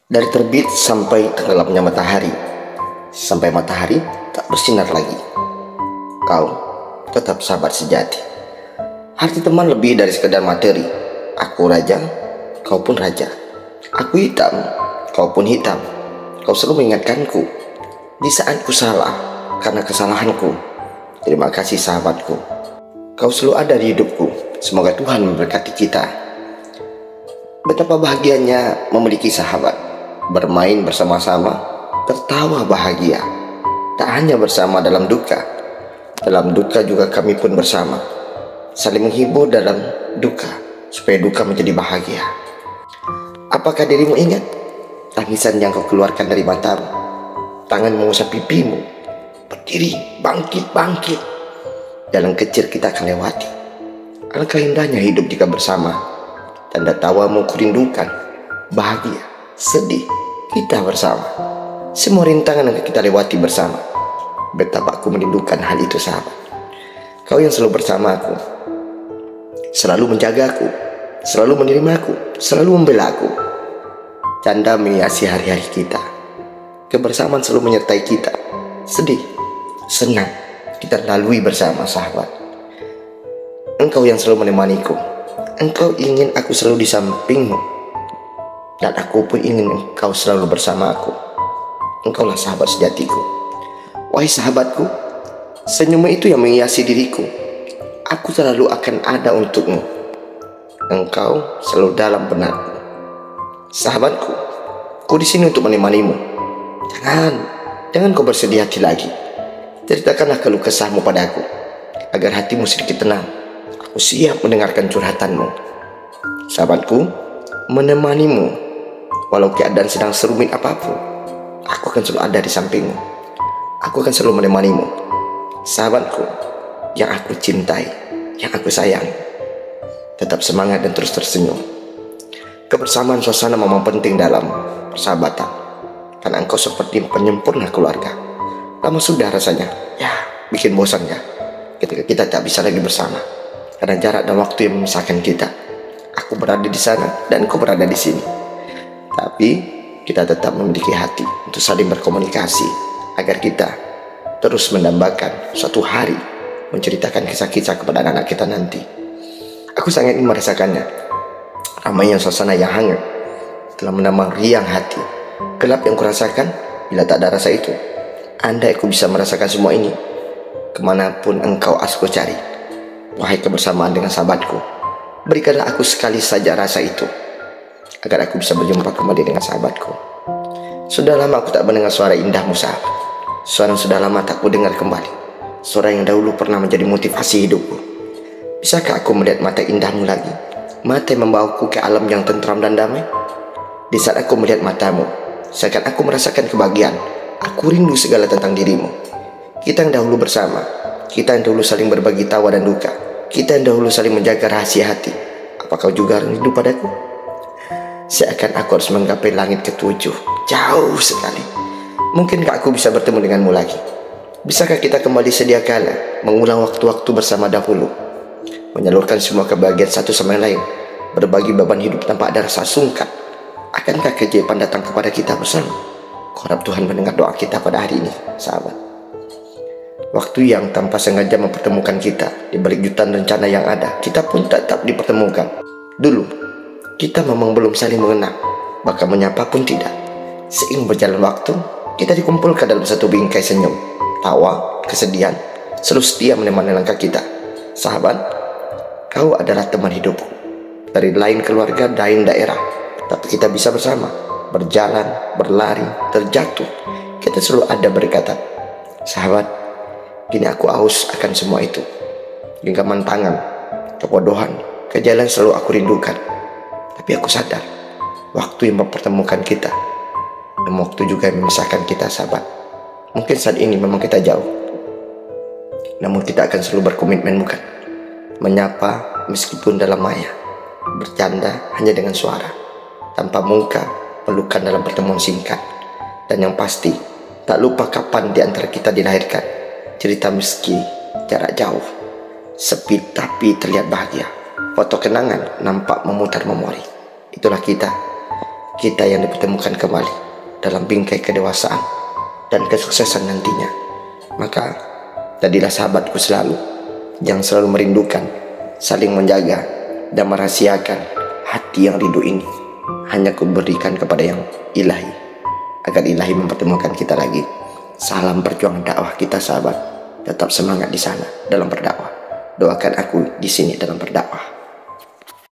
Dari terbit sampai tenggelamnya matahari, sampai matahari tak bersinar lagi, kau tetap sahabat sejati. Arti teman lebih dari sekedar materi. Aku raja, kau pun raja. Aku hitam, kau pun hitam. Kau selalu mengingatkanku di saat ku salah karena kesalahanku. Terima kasih sahabatku. Kau selalu ada di hidupku. Semoga Tuhan memberkati kita. Betapa bahagianya memiliki sahabat, bermain bersama-sama, tertawa bahagia. Tak hanya bersama dalam duka juga kami pun bersama, saling menghibur dalam duka, supaya duka menjadi bahagia. Apakah dirimu ingat tangisan yang kau keluarkan dari matamu, tangan mengusap pipimu, berdiri, bangkit. Jalan kecil kita akan lewati. Alangkah indahnya hidup jika bersama. Tanda tawamu kurindukan, bahagia, sedih, kita bersama. Semua rintangan yang kita lewati bersama. Betapa aku merindukan hal itu sahabat. Kau yang selalu bersamaku, selalu menjagaku, selalu menerimaku, selalu membela aku. Canda menghiasi hari-hari kita. Kebersamaan selalu menyertai kita. Sedih, senang, kita lalui bersama sahabat. Engkau yang selalu menemaniku. Engkau ingin aku selalu di sampingmu, dan aku pun ingin engkau selalu bersama aku. Engkaulah sahabat sejatiku. Wahai sahabatku, senyummu itu yang menghiasi diriku. Aku selalu akan ada untukmu. Engkau selalu dalam benakku. Sahabatku, aku di sini untuk menemanimu. Jangan kau bersedih hati lagi. Ceritakanlah keluh kesahmu padaku, agar hatimu sedikit tenang. Aku siap mendengarkan curhatanmu. Sahabatku, menemanimu walau keadaan sedang serumit apapun. Aku akan selalu ada di sampingmu. Aku akan selalu menemanimu. Sahabatku yang aku cintai, yang aku sayang. Tetap semangat dan terus tersenyum. Kebersamaan suasana memang penting dalam persahabatan, karena engkau seperti penyempurna keluarga. Lama sudah rasanya, bikin bosan ya ketika kita tak bisa lagi bersama, karena jarak dan waktu yang memisahkan kita. Aku berada di sana dan kau berada di sini. Tapi kita tetap memiliki hati untuk saling berkomunikasi, agar kita terus mendambakan suatu hari menceritakan kisah-kisah kepada anak-anak kita nanti. Aku sangat ingin merasakannya. Ramainya suasana yang hangat telah menambah riang hati. Gelap yang kurasakan bila tak ada rasa itu. Andai aku bisa merasakan semua ini, kemanapun engkau aku cari. Wahai kebersamaan dengan sahabatku, berikanlah aku sekali saja rasa itu, agar aku bisa berjumpa kembali dengan sahabatku. Sudah lama aku tak mendengar suara indahmu sahabat. Suara yang sudah lama tak ku dengar kembali. Suara yang dahulu pernah menjadi motivasi hidupku. Bisakah aku melihat mata indahmu lagi? Mata yang membawaku ke alam yang tentram dan damai. Di saat aku melihat matamu, seakan aku merasakan kebahagiaan. Aku rindu segala tentang dirimu. Kita yang dahulu bersama, kita yang dahulu saling berbagi tawa dan duka, kita yang dahulu saling menjaga rahasia hati. Apakah kau juga rindu padaku? Seakan aku harus menggapai langit ketujuh, jauh sekali. Mungkinkah aku bisa bertemu denganmu lagi? Bisakah kita kembali sedia kala, mengulang waktu-waktu bersama dahulu, menyalurkan semua kebahagiaan satu sama lain, berbagi beban hidup tanpa ada rasa sungkan? Akankah keajaiban datang kepada kita bersama? Harap Tuhan mendengar doa kita pada hari ini, sahabat. Waktu yang tanpa sengaja mempertemukan kita, di balik jutaan rencana yang ada, kita pun tetap dipertemukan. Dulu, kita memang belum saling mengenal, bahkan menyapa pun tidak. Seiring berjalan waktu, kita dikumpulkan dalam satu bingkai senyum, tawa, kesedihan, selalu setia menemani langkah kita. Sahabat, kau adalah teman hidupku. Dari lain keluarga, lain daerah, tapi kita bisa bersama, berjalan, berlari, terjatuh. Kita selalu ada berkata, sahabat, kini aku haus akan semua itu. Genggaman tangan, kebodohan, kejayaan selalu aku rindukan. Tapi aku sadar, waktu yang mempertemukan kita, dan waktu juga yang memisahkan kita sahabat. Mungkin saat ini memang kita jauh, namun kita akan selalu berkomitmen bukan? Menyapa meskipun dalam maya, bercanda hanya dengan suara, tanpa muka, pelukan dalam pertemuan singkat. Dan yang pasti, tak lupa kapan di antara kita dilahirkan. Cerita meski jarak jauh, sepi tapi terlihat bahagia. Foto kenangan nampak memutar memori. Itulah kita kita yang dipertemukan kembali dalam bingkai kedewasaan dan kesuksesan nantinya. Maka jadilah sahabatku selalu, yang selalu merindukan, saling menjaga, dan merahasiakan hati yang rindu ini. Hanya kuberikan kepada yang ilahi, agar ilahi mempertemukan kita lagi. Salam perjuangan dakwah kita sahabat. Tetap semangat di sana dalam berdakwah. Doakan aku di sini dalam berdakwah.